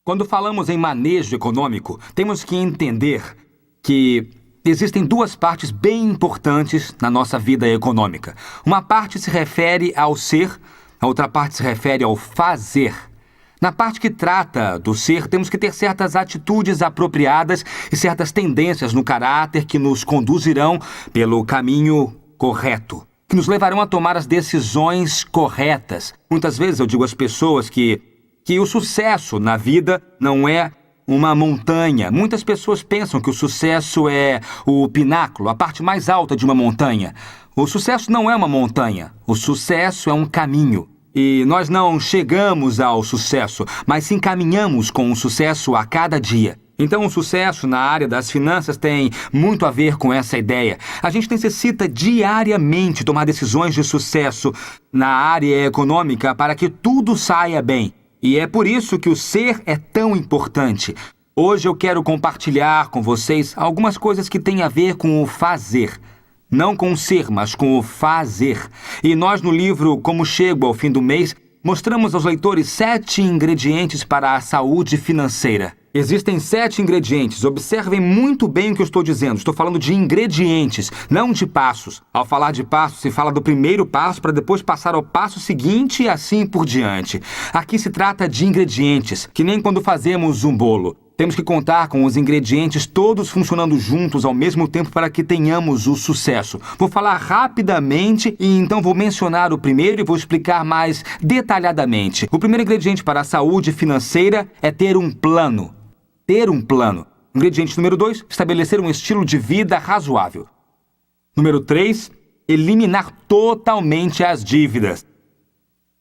Quando falamos em manejo econômico, temos que entender que existem duas partes bem importantes na nossa vida econômica. Uma parte se refere ao ser, a outra parte se refere ao fazer. Na parte que trata do ser, temos que ter certas atitudes apropriadas e certas tendências no caráter que nos conduzirão pelo caminho correto, que nos levarão a tomar as decisões corretas. Muitas vezes eu digo às pessoas que o sucesso na vida não é uma montanha. Muitas pessoas pensam que o sucesso é o pináculo, a parte mais alta de uma montanha. O sucesso não é uma montanha. O sucesso é um caminho. E nós não chegamos ao sucesso, mas sim caminhamos com o sucesso a cada dia. Então, o sucesso na área das finanças tem muito a ver com essa ideia. A gente necessita diariamente tomar decisões de sucesso na área econômica para que tudo saia bem. E é por isso que o ser é tão importante. Hoje eu quero compartilhar com vocês algumas coisas que têm a ver com o fazer. Não com o ser, mas com o fazer. E nós, no livro Como Chego ao Fim do Mês, mostramos aos leitores 7 ingredientes para a saúde financeira. Existem 7 ingredientes. Observem muito bem o que eu estou dizendo. Estou falando de ingredientes, não de passos. Ao falar de passos, se fala do primeiro passo para depois passar ao passo seguinte e assim por diante. Aqui se trata de ingredientes, que nem quando fazemos um bolo. Temos que contar com os ingredientes todos funcionando juntos ao mesmo tempo para que tenhamos o sucesso. Vou falar rapidamente e então vou mencionar o primeiro e vou explicar mais detalhadamente. O primeiro ingrediente para a saúde financeira é ter um plano. Ter um plano. Ingrediente número 2, estabelecer um estilo de vida razoável. Número 3, eliminar totalmente as dívidas.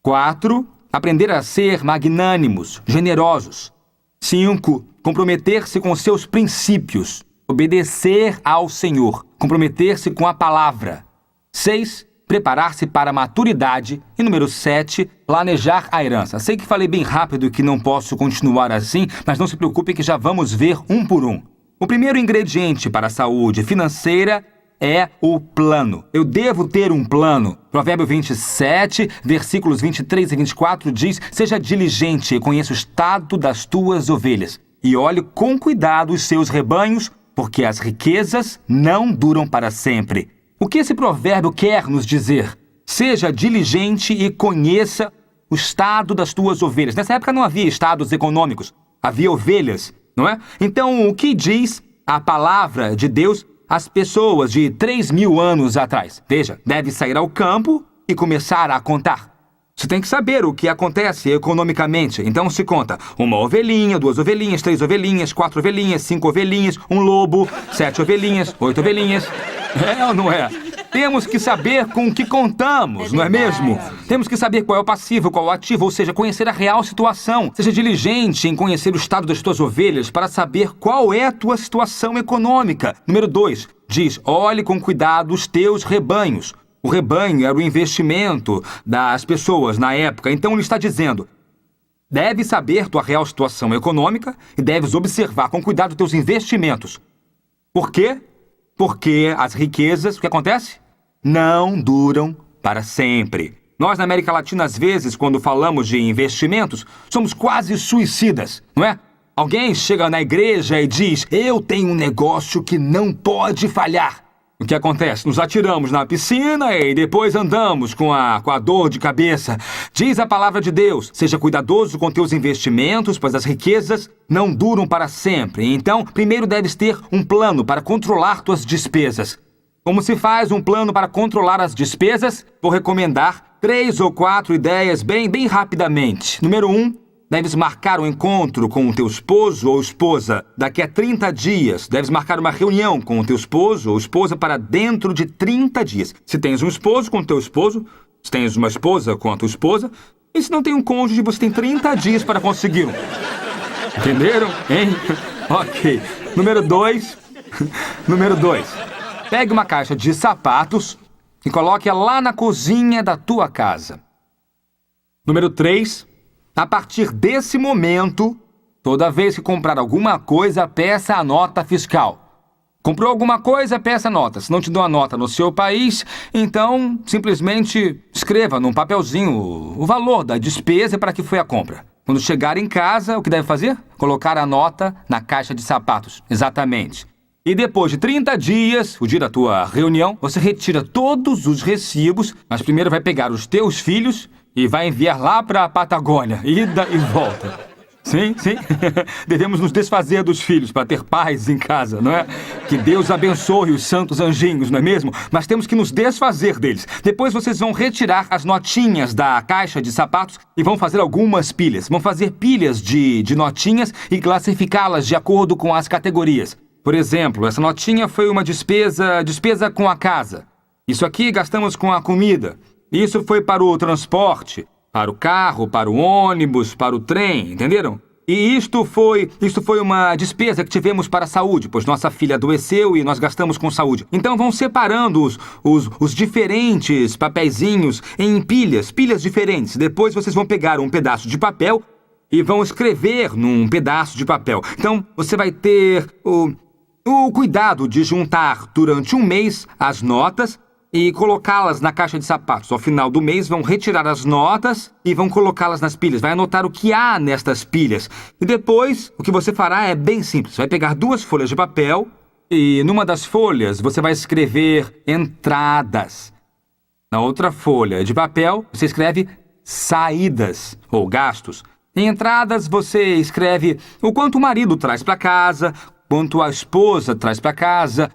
4, aprender a ser magnânimos, generosos. 5, comprometer-se com seus princípios, obedecer ao Senhor, comprometer-se com a palavra. 6, preparar-se para a maturidade. E número 7, planejar a herança. Sei que falei bem rápido e que não posso continuar assim, mas não se preocupe que já vamos ver um por um. O primeiro ingrediente para a saúde financeira é o plano. Eu devo ter um plano. Provérbio 27, versículos 23 e 24 diz: seja diligente e conheça o estado das tuas ovelhas, e olhe com cuidado os seus rebanhos, porque as riquezas não duram para sempre. O que esse provérbio quer nos dizer? Seja diligente e conheça o estado das tuas ovelhas. Nessa época não havia estados econômicos, havia ovelhas, não é? Então, o que diz a palavra de Deus às pessoas de 3.000 anos atrás? Veja, deve sair ao campo e começar a contar. Você tem que saber o que acontece economicamente. Então se conta 1 ovelhinha, 2 ovelhinhas, 3 ovelhinhas, 4 ovelhinhas, 5 ovelhinhas, 1 lobo, 7 ovelhinhas, 8 ovelhinhas. É ou não é? Temos que saber com o que contamos, não é mesmo? Temos que saber qual é o passivo, qual é o ativo, ou seja, conhecer a real situação. Seja diligente em conhecer o estado das tuas ovelhas para saber qual é a tua situação econômica. Número 2, diz: olhe com cuidado os teus rebanhos. O rebanho era o investimento das pessoas na época. Então ele está dizendo: deves saber tua real situação econômica e deves observar com cuidado teus investimentos. Por quê? Porque as riquezas, o que acontece? Não duram para sempre. Nós, na América Latina, às vezes, quando falamos de investimentos, somos quase suicidas, não é? Alguém chega na igreja e diz: eu tenho um negócio que não pode falhar. O que acontece? Nos atiramos na piscina e depois andamos com a dor de cabeça. Diz a palavra de Deus: seja cuidadoso com teus investimentos, pois as riquezas não duram para sempre. Então, primeiro deves ter um plano para controlar tuas despesas. Como se faz um plano para controlar as despesas? Vou recomendar 3 ou 4 ideias bem rapidamente. Número 1. Deves marcar um encontro com o teu esposo ou esposa daqui a 30 dias. Deves marcar uma reunião com o teu esposo ou esposa para dentro de 30 dias. Se tens um esposo, com o teu esposo. Se tens uma esposa, com a tua esposa. E se não tem um cônjuge, você tem 30 dias para conseguir um. Entenderam? Hein? Ok. Número 2. Número 2. Pegue uma caixa de sapatos e coloque-a lá na cozinha da tua casa. Número 3. A partir desse momento, toda vez que comprar alguma coisa, peça a nota fiscal. Comprou alguma coisa, peça a nota. Se não te dão a nota no seu país, então simplesmente escreva num papelzinho o valor da despesa para que foi a compra. Quando chegar em casa, o que deve fazer? Colocar a nota na caixa de sapatos. Exatamente. E depois de 30 dias, o dia da tua reunião, você retira todos os recibos, mas primeiro vai pegar os teus filhos e vai enviar lá para a Patagônia, ida e volta. Sim, sim. Devemos nos desfazer dos filhos para ter paz em casa, não é? Que Deus abençoe os santos anjinhos, não é mesmo? Mas temos que nos desfazer deles. Depois vocês vão retirar as notinhas da caixa de sapatos e vão fazer algumas pilhas. Vão fazer pilhas de notinhas e classificá-las de acordo com as categorias. Por exemplo, essa notinha foi uma despesa com a casa. Isso aqui gastamos com a comida. Isso foi para o transporte. Para o carro, para o ônibus, para o trem, entenderam? E isto foi uma despesa que tivemos para a saúde, pois nossa filha adoeceu e nós gastamos com saúde. Então vão separando os diferentes papeizinhos em pilhas diferentes. Depois vocês vão pegar um pedaço de papel e vão escrever num pedaço de papel. Então você vai ter o cuidado de juntar durante um mês as notas e colocá-las na caixa de sapatos. Ao final do mês, vão retirar as notas e vão colocá-las nas pilhas. Vai anotar o que há nestas pilhas. E depois, o que você fará é bem simples. Vai pegar 2 folhas de papel e numa das folhas você vai escrever entradas. Na outra folha de papel, você escreve saídas ou gastos. Em entradas, você escreve o quanto o marido traz para casa, quanto a esposa traz para casa,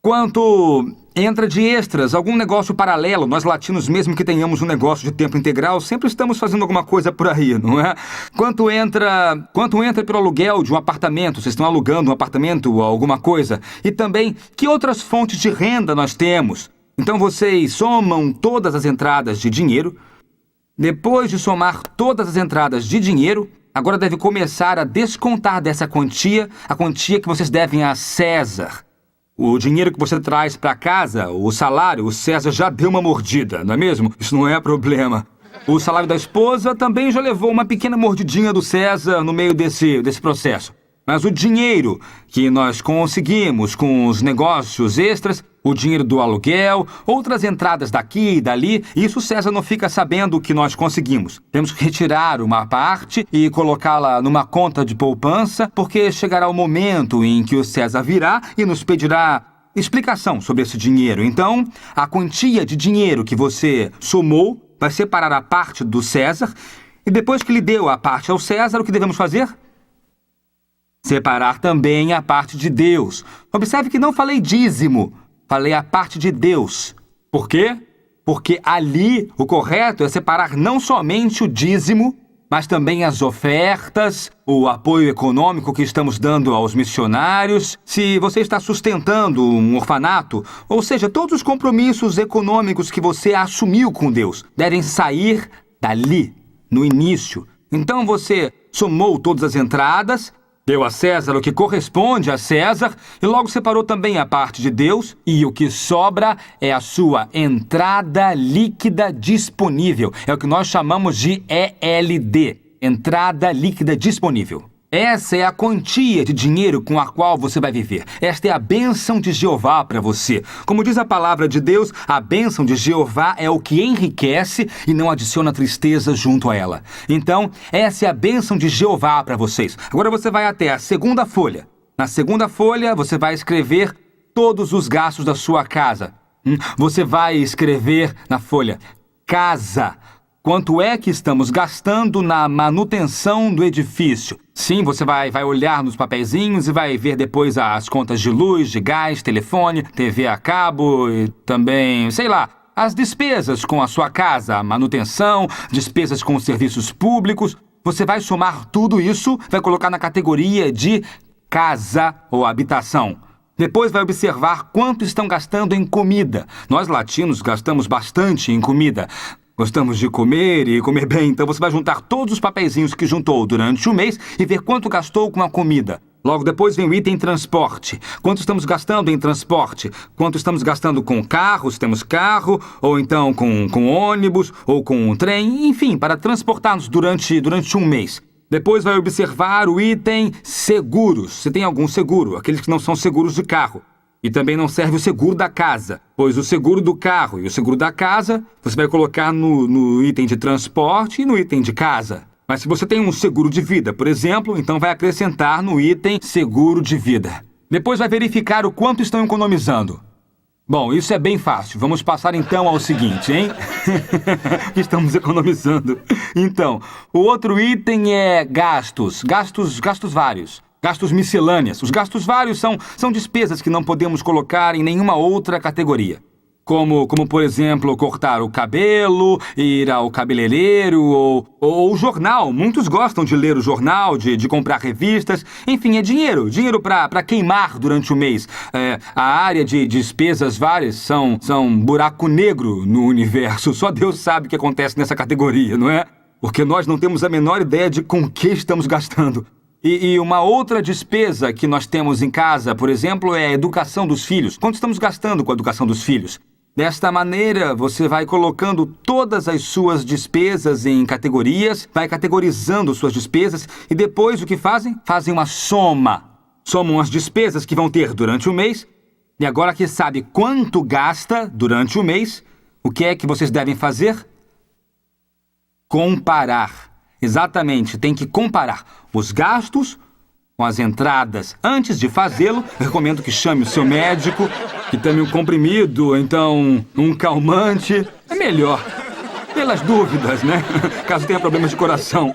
quanto entra de extras, algum negócio paralelo. Nós latinos, mesmo que tenhamos um negócio de tempo integral, sempre estamos fazendo alguma coisa por aí, não é? Quanto entra pelo aluguel de um apartamento, vocês estão alugando um apartamento ou alguma coisa. E também, que outras fontes de renda nós temos? Então vocês somam todas as entradas de dinheiro. Depois de somar todas as entradas de dinheiro, agora deve começar a descontar dessa quantia, a quantia que vocês devem a César. O dinheiro que você traz para casa, o salário, o César já deu uma mordida, não é mesmo? Isso não é problema. O salário da esposa também já levou uma pequena mordidinha do César no meio desse processo. Mas o dinheiro que nós conseguimos com os negócios extras, o dinheiro do aluguel, outras entradas daqui e dali, isso o César não fica sabendo o que nós conseguimos. Temos que retirar uma parte e colocá-la numa conta de poupança, porque chegará o momento em que o César virá e nos pedirá explicação sobre esse dinheiro. Então, a quantia de dinheiro que você somou vai separar a parte do César e depois que lhe deu a parte ao César, o que devemos fazer? Separar também a parte de Deus. Observe que não falei dízimo, falei a parte de Deus. Por quê? Porque ali o correto é separar não somente o dízimo, mas também as ofertas, o apoio econômico que estamos dando aos missionários. Se você está sustentando um orfanato, ou seja, todos os compromissos econômicos que você assumiu com Deus devem sair dali, no início. Então você somou todas as entradas, deu a César o que corresponde a César e logo separou também a parte de Deus e o que sobra é a sua entrada líquida disponível. É o que nós chamamos de ELD, entrada líquida disponível. Essa é a quantia de dinheiro com a qual você vai viver. Esta é a bênção de Jeová para você. Como diz a palavra de Deus, a bênção de Jeová é o que enriquece e não adiciona tristeza junto a ela. Então, essa é a bênção de Jeová para vocês. Agora você vai até a segunda folha. Na segunda folha, você vai escrever todos os gastos da sua casa. Você vai escrever na folha casa. Quanto é que estamos gastando na manutenção do edifício? Sim, você vai olhar nos papeizinhos e vai ver depois as contas de luz, de gás, telefone, TV a cabo e também, sei lá, as despesas com a sua casa, a manutenção, despesas com os serviços públicos. Você vai somar tudo isso, vai colocar na categoria de casa ou habitação. Depois vai observar quanto estão gastando em comida. Nós latinos gastamos bastante em comida. Gostamos de comer e comer bem, então você vai juntar todos os papeizinhos que juntou durante o mês e ver quanto gastou com a comida. Logo depois vem o item transporte. Quanto estamos gastando em transporte? Quanto estamos gastando com carro, se temos carro, ou então com ônibus, ou com um trem, enfim, para transportar-nos durante um mês. Depois vai observar o item seguros. Se tem algum seguro, aqueles que não são seguros de carro. E também não serve o seguro da casa, pois o seguro do carro e o seguro da casa você vai colocar no item de transporte e no item de casa. Mas se você tem um seguro de vida, por exemplo, então vai acrescentar no item seguro de vida. Depois vai verificar o quanto estão economizando. Bom, isso é bem fácil. Vamos passar então ao seguinte, hein? Estamos economizando. Então, o outro item é gastos. Gastos vários. Gastos miscelâneos. Os gastos vários são despesas que não podemos colocar em nenhuma outra categoria. Como, por exemplo, cortar o cabelo, ir ao cabeleireiro ou o jornal. Muitos gostam de ler o jornal, de comprar revistas. Enfim, é dinheiro. Dinheiro para queimar durante o mês. A área de despesas várias são buraco negro no universo. Só Deus sabe o que acontece nessa categoria, não é? Porque nós não temos a menor ideia de com que estamos gastando. E uma outra despesa que nós temos em casa, por exemplo, é a educação dos filhos. Quanto estamos gastando com a educação dos filhos? Desta maneira, você vai colocando todas as suas despesas em categorias, vai categorizando suas despesas e depois o que fazem? Fazem uma soma. Somam as despesas que vão ter durante o mês e agora que sabe quanto gasta durante o mês, o que é que vocês devem fazer? Comparar. Exatamente, tem que comparar os gastos com as entradas. Antes de fazê-lo, recomendo que chame o seu médico, que tome um comprimido, ou então um calmante. É melhor, pelas dúvidas, né? Caso tenha problemas de coração.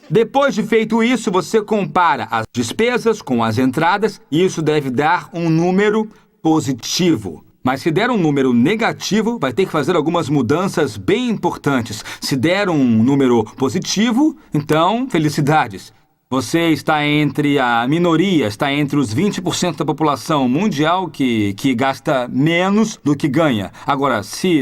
Depois de feito isso, você compara as despesas com as entradas e isso deve dar um número positivo. Mas se der um número negativo, vai ter que fazer algumas mudanças bem importantes. Se der um número positivo, então, felicidades. Você está entre a minoria, está entre os 20% da população mundial que gasta menos do que ganha. Agora, se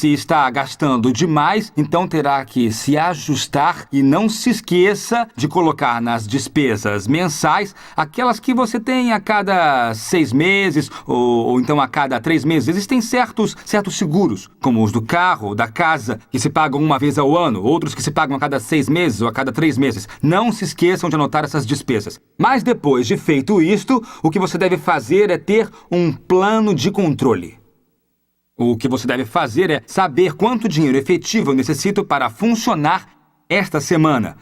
está gastando demais, então terá que se ajustar e não se esqueça de colocar nas despesas mensais aquelas que você tem a cada 6 meses ou então a cada 3 meses. Existem certos seguros, como os do carro ou da casa, que se pagam uma vez ao ano, outros que se pagam a cada 6 meses ou a cada 3 meses. Não se esqueçam de anotar essas despesas. Mas depois de feito isto, o que você deve fazer é ter um plano de controle. O que você deve fazer é saber quanto dinheiro efetivo eu necessito para funcionar esta semana.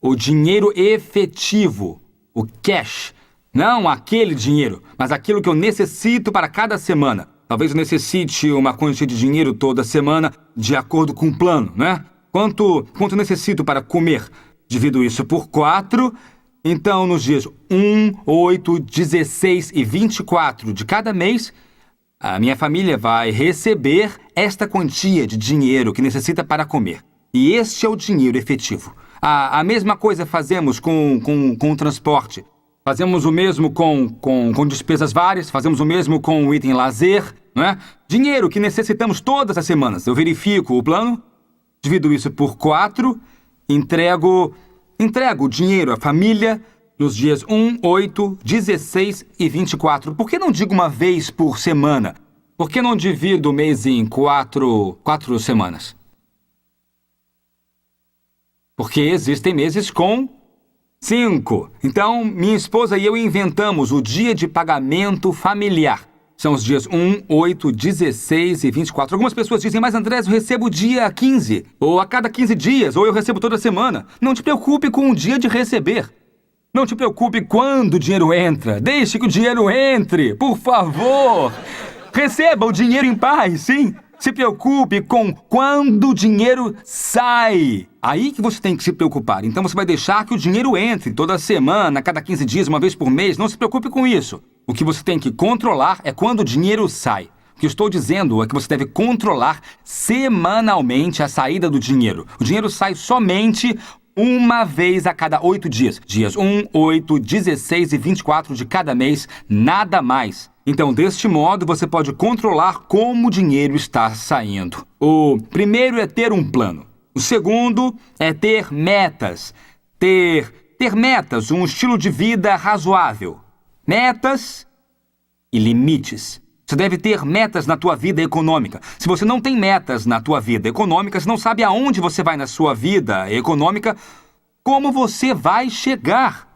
O dinheiro efetivo, o cash. Não aquele dinheiro, mas aquilo que eu necessito para cada semana. Talvez eu necessite uma quantia de dinheiro toda semana de acordo com o plano, né? Quanto eu necessito para comer? Divido isso por 4. Então, nos dias 1, 8, 16 e 24 de cada mês, a minha família vai receber esta quantia de dinheiro que necessita para comer. E este é o dinheiro efetivo. A mesma coisa fazemos com o transporte. Fazemos o mesmo com despesas várias, fazemos o mesmo com o item lazer, não é? Dinheiro que necessitamos todas as semanas. Eu verifico o plano, divido isso por 4, entrego o dinheiro à família nos dias 1, 8, 16 e 24. Por que não digo uma vez por semana? Por que não divido o mês em 4 semanas? Porque existem meses com 5. Então, minha esposa e eu inventamos o dia de pagamento familiar. São os dias 1, 8, 16 e 24. Algumas pessoas dizem, mas Andrés, eu recebo dia 15, ou a cada 15 dias, ou eu recebo toda semana. Não te preocupe com o dia de receber. Não te preocupe quando o dinheiro entra. Deixe que o dinheiro entre, por favor. Receba o dinheiro em paz, sim. Se preocupe com quando o dinheiro sai. Aí que você tem que se preocupar. Então você vai deixar que o dinheiro entre toda semana, a cada 15 dias, uma vez por mês. Não se preocupe com isso. O que você tem que controlar é quando o dinheiro sai. O que eu estou dizendo é que você deve controlar semanalmente a saída do dinheiro. O dinheiro sai somente uma vez a cada 8 dias. Dias 1, 8, 16 e 24 de cada mês, nada mais. Então, deste modo, você pode controlar como o dinheiro está saindo. O primeiro é ter um plano. O segundo é ter metas. Ter metas, um estilo de vida razoável. Metas e limites. Você deve ter metas na tua vida econômica. Se você não tem metas na tua vida econômica, se não sabe aonde você vai na sua vida econômica, como você vai chegar?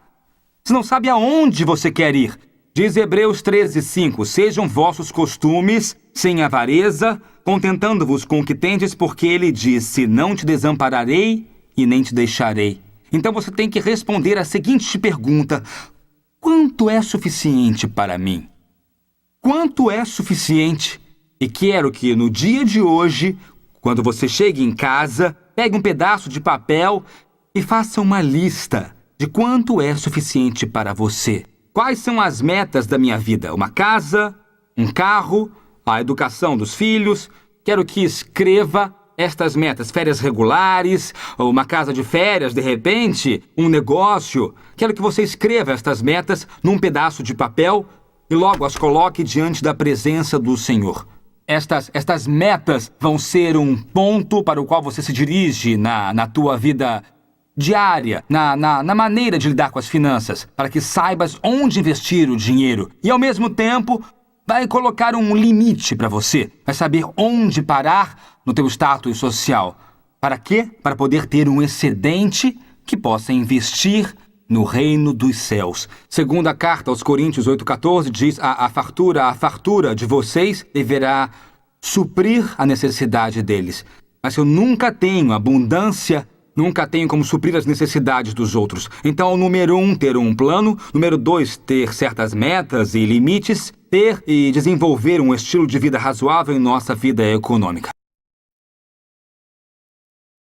Se não sabe aonde você quer ir. Diz Hebreus 13:5, sejam vossos costumes sem avareza, contentando-vos com o que tendes, porque ele disse, não te desampararei e nem te deixarei. Então você tem que responder a seguinte pergunta: quanto é suficiente para mim? Quanto é suficiente? E quero que no dia de hoje, quando você chegue em casa, pegue um pedaço de papel e faça uma lista de quanto é suficiente para você. Quais são as metas da minha vida? Uma casa, um carro, a educação dos filhos. Quero que escreva estas metas: férias regulares, uma casa de férias, de repente, um negócio. Quero que você escreva estas metas num pedaço de papel e logo as coloque diante da presença do Senhor. Estas metas vão ser um ponto para o qual você se dirige na tua vida diária, na maneira de lidar com as finanças, para que saibas onde investir o dinheiro. E, ao mesmo tempo, vai colocar um limite para você. Vai saber onde parar no teu status social. Para quê? Para poder ter um excedente que possa investir no reino dos céus. Segundo a carta aos Coríntios 8,14, diz: a fartura de vocês deverá suprir a necessidade deles. Mas eu nunca tenho abundância, nunca tenho como suprir as necessidades dos outros. Então, número 1, ter um plano. Número 2, ter certas metas e limites. Ter e desenvolver um estilo de vida razoável em nossa vida econômica.